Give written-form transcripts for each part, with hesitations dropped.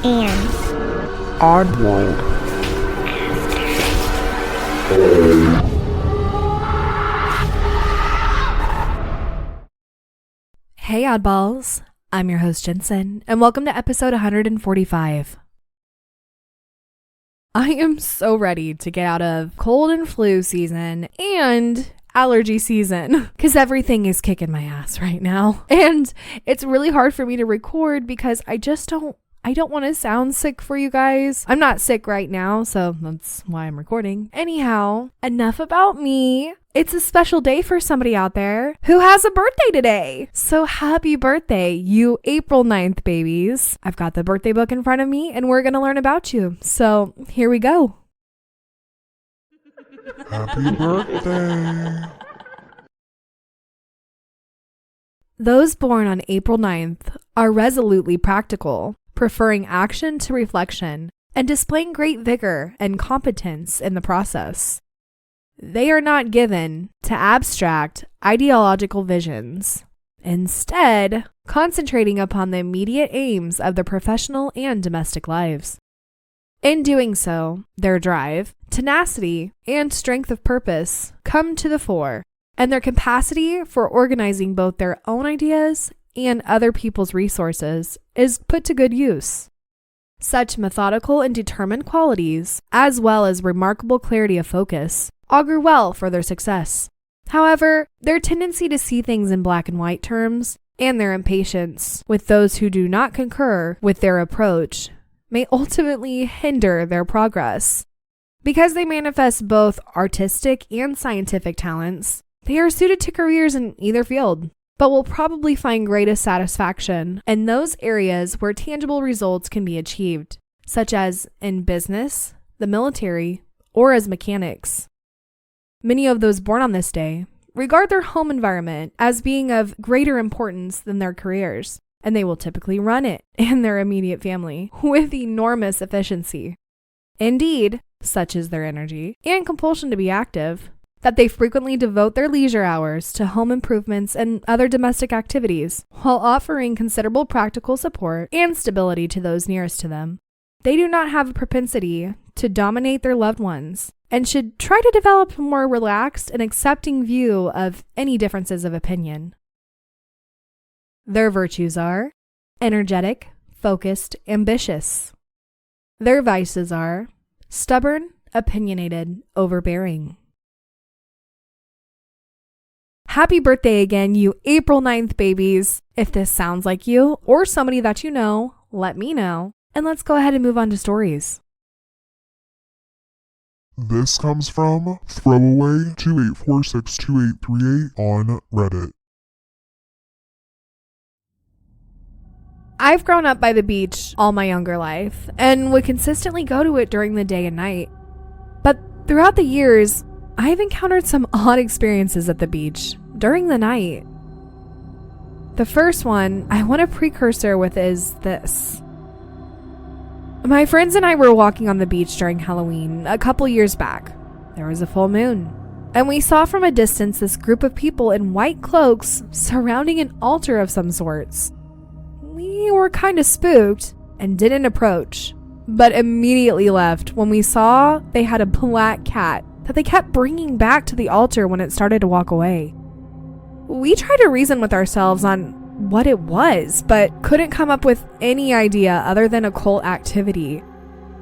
and Oddworld. Hey oddballs, I'm your host Jensen, and welcome to episode 145. I am so ready to get out of cold and flu season and allergy season because everything is kicking my ass right now. And it's really hard for me to record because I don't want to sound sick for you guys. I'm not sick right now, so that's why I'm recording. Anyhow, enough about me. It's a special day for somebody out there who has a birthday today. So happy birthday, you April 9th babies. I've got the birthday book in front of me and we're going to learn about you. So here we go. Happy birthday. Those born on April 9th are resolutely practical, preferring action to reflection and displaying great vigor and competence in the process. They are not given to abstract ideological visions, instead concentrating upon the immediate aims of their professional and domestic lives. In doing so, their drive, tenacity, and strength of purpose come to the fore, and their capacity for organizing both their own ideas and other people's resources is put to good use. Such methodical and determined qualities, as well as remarkable clarity of focus, augur well for their success. However, their tendency to see things in black and white terms, and their impatience with those who do not concur with their approach, may ultimately hinder their progress. Because they manifest both artistic and scientific talents, they are suited to careers in either field, but will probably find greatest satisfaction in those areas where tangible results can be achieved, such as in business, the military, or as mechanics. Many of those born on this day regard their home environment as being of greater importance than their careers, and they will typically run it and their immediate family with enormous efficiency. Indeed, such is their energy and compulsion to be active, that they frequently devote their leisure hours to home improvements and other domestic activities, while offering considerable practical support and stability to those nearest to them. They do not have a propensity to dominate their loved ones, and should try to develop a more relaxed and accepting view of any differences of opinion. Their virtues are energetic, focused, ambitious. Their vices are stubborn, opinionated, overbearing. Happy birthday again, you April 9th babies. If this sounds like you or somebody that you know, let me know. And let's go ahead and move on to stories. This comes from throwaway28462838 on Reddit. I've grown up by the beach all my younger life and would consistently go to it during the day and night. But throughout the years, I've encountered some odd experiences at the beach during the night. The first one I want a precursor with is this. My friends and I were walking on the beach during Halloween a couple years back. There was a full moon, and we saw from a distance this group of people in white cloaks surrounding an altar of some sorts. We were kind of spooked and didn't approach, but immediately left when we saw they had a black cat that they kept bringing back to the altar when it started to walk away. We tried to reason with ourselves on what it was, but couldn't come up with any idea other than occult activity.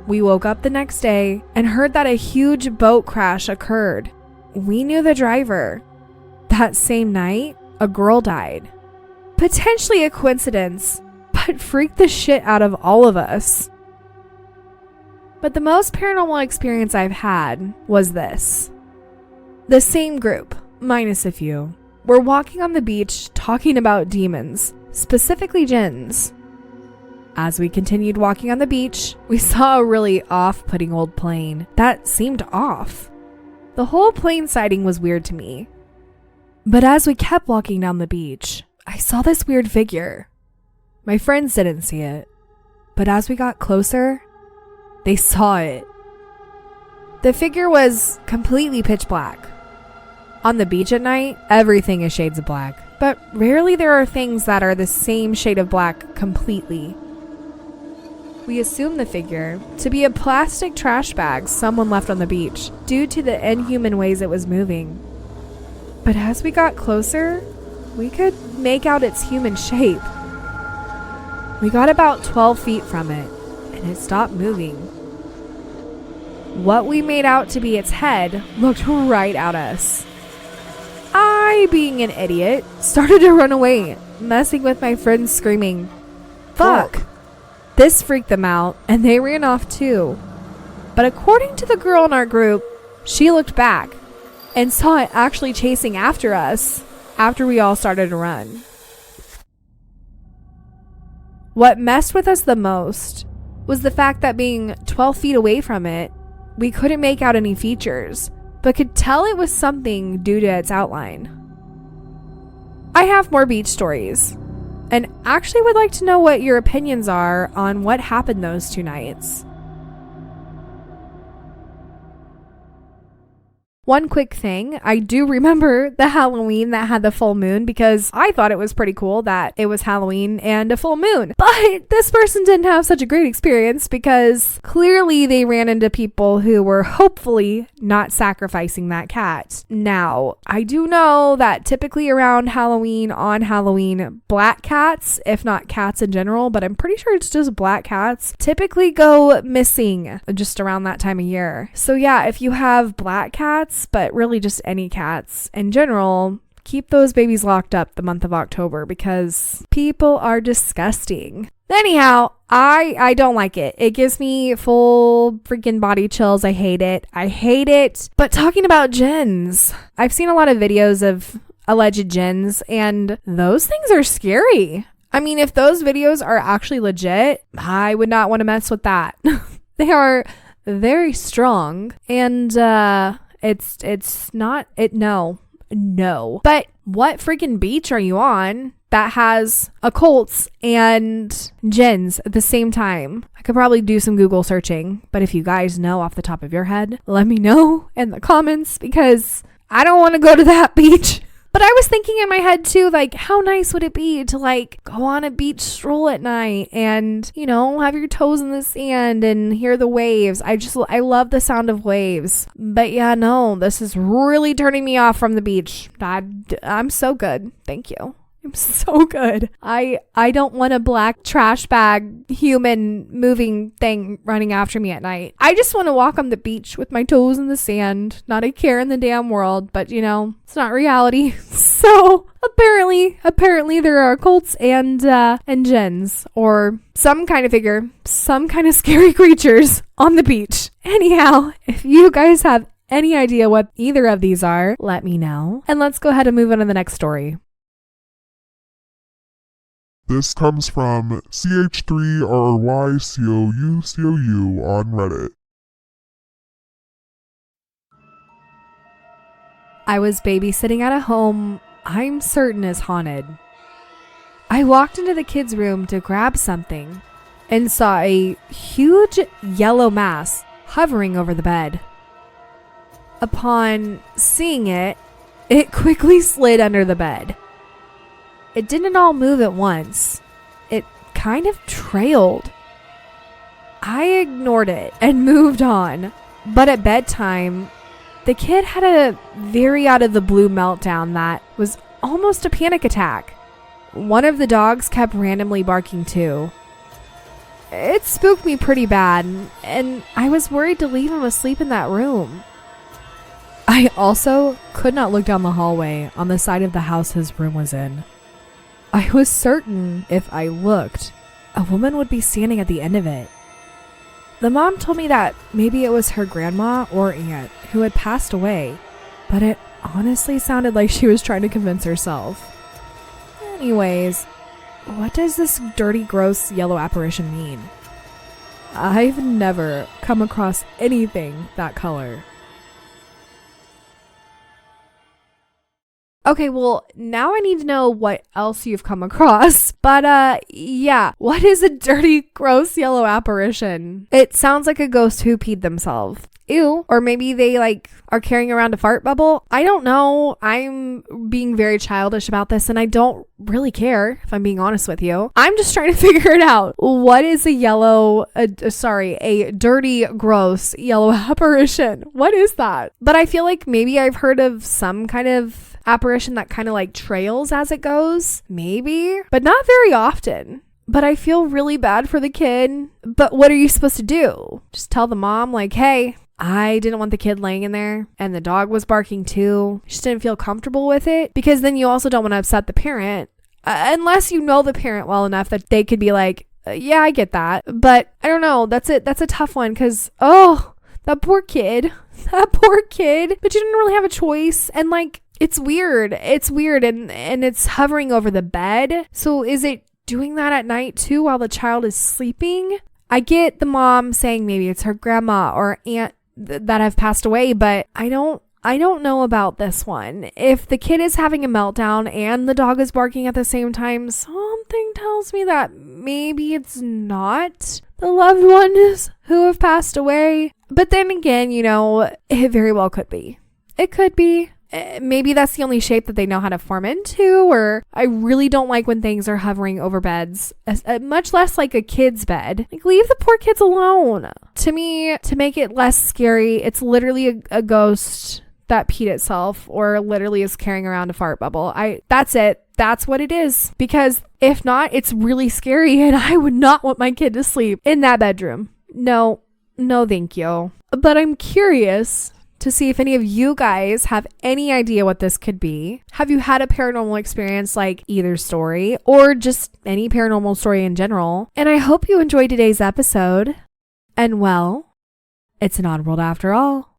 We woke up the next day and heard that a huge boat crash occurred. We knew the driver. That same night, a girl died. Potentially a coincidence, but freaked the shit out of all of us. But the most paranormal experience I've had was this. The same group, minus a few, were walking on the beach talking about demons, specifically jinns. As we continued walking on the beach, we saw a really off-putting old plane that seemed off. The whole plane sighting was weird to me. But as we kept walking down the beach, I saw this weird figure. My friends didn't see it, but as we got closer, they saw it. The figure was completely pitch black. On the beach at night, everything is shades of black, but rarely there are things that are the same shade of black completely. We assumed the figure to be a plastic trash bag someone left on the beach due to the inhuman ways it was moving. But as we got closer, we could make out its human shape. We got about 12 feet from it, and it stopped moving. What we made out to be its head looked right at us. I, being an idiot, started to run away, messing with my friends screaming, "Fuck!" This freaked them out, and they ran off too. But according to the girl in our group, she looked back and saw it actually chasing after us after we all started to run. What messed with us the most was the fact that being 12 feet away from it, we couldn't make out any features, but could tell it was something due to its outline. I have more beach stories, and actually would like to know what your opinions are on what happened those 2 nights. One quick thing, I do remember the Halloween that had the full moon because I thought it was pretty cool that it was Halloween and a full moon. But this person didn't have such a great experience because clearly they ran into people who were hopefully not sacrificing that cat. Now, I do know that typically around Halloween, on Halloween, black cats, if not cats in general, but I'm pretty sure it's just black cats, typically go missing just around that time of year. So yeah, if you have black cats, but really just any cats in general, keep those babies locked up the month of October because people are disgusting. Anyhow, I don't like it. It gives me full freaking body chills. I hate it. But talking about jinns, I've seen a lot of videos of alleged jinns, and those things are scary. I mean, if those videos are actually legit, I would not want to mess with that. They are very strong, and it's not it. No. But what freaking beach are you on that has occults and jinns at the same time? I could probably do some Google searching, but if you guys know off the top of your head, let me know in the comments because I don't want to go to that beach. But I was thinking in my head too, like, how nice would it be to like go on a beach stroll at night and, you know, have your toes in the sand and hear the waves. I love the sound of waves. But yeah, no, this is really turning me off from the beach. I'm so good. Thank you. I'm so good. I don't want a black trash bag human moving thing running after me at night. I just want to walk on the beach with my toes in the sand. Not a care in the damn world, but you know, it's not reality. So apparently there are cults and jinns or some kind of figure, some kind of scary creatures on the beach. Anyhow, if you guys have any idea what either of these are, let me know. And let's go ahead and move on to the next story. This comes from CH3RYCOUCOU on Reddit. I was babysitting at a home I'm certain is haunted. I walked into the kids' room to grab something and saw a huge yellow mass hovering over the bed. Upon seeing it, it quickly slid under the bed. It didn't all move at once. It kind of trailed. I ignored it and moved on. But at bedtime, the kid had a very out of the blue meltdown that was almost a panic attack. One of the dogs kept randomly barking too. It spooked me pretty bad, and I was worried to leave him asleep in that room. I also could not look down the hallway on the side of the house his room was in. I was certain if I looked, a woman would be standing at the end of it. The mom told me that maybe it was her grandma or aunt who had passed away, but it honestly sounded like she was trying to convince herself. Anyways, what does this dirty, gross yellow apparition mean? I've never come across anything that color. Okay, well, now I need to know what else you've come across. But, yeah, what is a dirty, gross yellow apparition? It sounds like a ghost who peed themselves. ew. Or maybe they like are carrying around a fart bubble. I don't know. I'm being very childish about this and I don't really care, if I'm being honest with you. I'm just trying to figure it out. What is a dirty, gross yellow apparition? What is that? But I feel like maybe I've heard of some kind of apparition that kind of like trails as it goes. Maybe, but not very often. But I feel really bad for the kid. But what are you supposed to do? Just tell the mom like, hey, I didn't want the kid laying in there and the dog was barking too. Just didn't feel comfortable with it, because then you also don't want to upset the parent unless you know the parent well enough that they could be like, yeah, I get that. But I don't know. That's it. That's a tough one because, that poor kid. But you didn't really have a choice. And like, it's weird. And it's hovering over the bed. So is it doing that at night too while the child is sleeping? I get the mom saying maybe it's her grandma or aunt that have passed away, but I don't know about this one. If the kid is having a meltdown and the dog is barking at the same time, something tells me that maybe it's not the loved ones who have passed away. But then again, it very well could be. It could be. Maybe that's the only shape that they know how to form into, or I really don't like when things are hovering over beds, much less like a kid's bed. Like, leave the poor kids alone. To me, to make it less scary, it's literally a ghost that peed itself or literally is carrying around a fart bubble. That's it. That's what it is. Because if not, it's really scary and I would not want my kid to sleep in that bedroom. No, thank you. But I'm curious to see if any of you guys have any idea what this could be. Have you had a paranormal experience like either story or just any paranormal story in general? And I hope you enjoyed today's episode. And well, it's an odd world after all.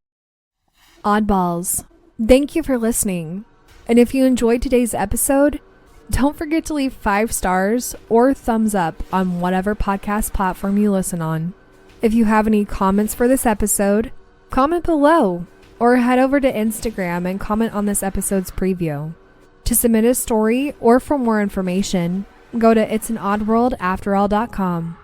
Oddballs, thank you for listening. And if you enjoyed today's episode, don't forget to leave 5 stars or thumbs up on whatever podcast platform you listen on. If you have any comments for this episode, comment below or head over to Instagram and comment on this episode's preview. To submit a story or for more information, go to it'sanoddworldafterall.com.